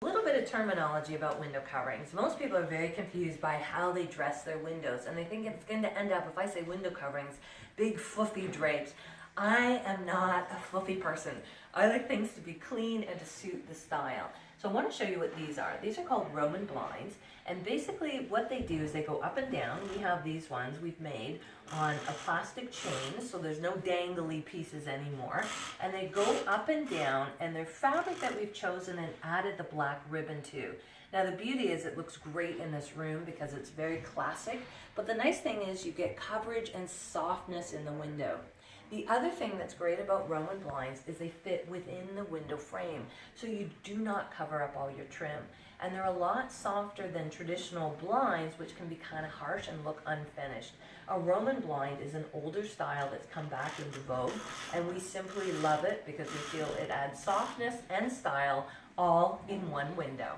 A little bit of terminology about window coverings. Most people are very confused by how they dress their windows, and they think it's going to end up, if I say window coverings, big fluffy drapes. I am not a fluffy person. I like things to be clean and to suit the style. So I want to show you what these are. These are called Roman blinds, and basically what they do is they go up and down. We have these ones we've made on a plastic chain, so there's no dangly pieces anymore, and they go up and down, and they're fabric that we've chosen and added the black ribbon to. Now the beauty is it looks great in this room because it's very classic, but the nice thing is you get coverage and softness in the window. The other thing that's great about Roman blinds is they fit within the window frame, so you do not cover up all your trim. And they're a lot softer than traditional blinds, which can be kind of harsh and look unfinished. A Roman blind is an older style that's come back into vogue, and we simply love it because we feel it adds softness and style all in one window.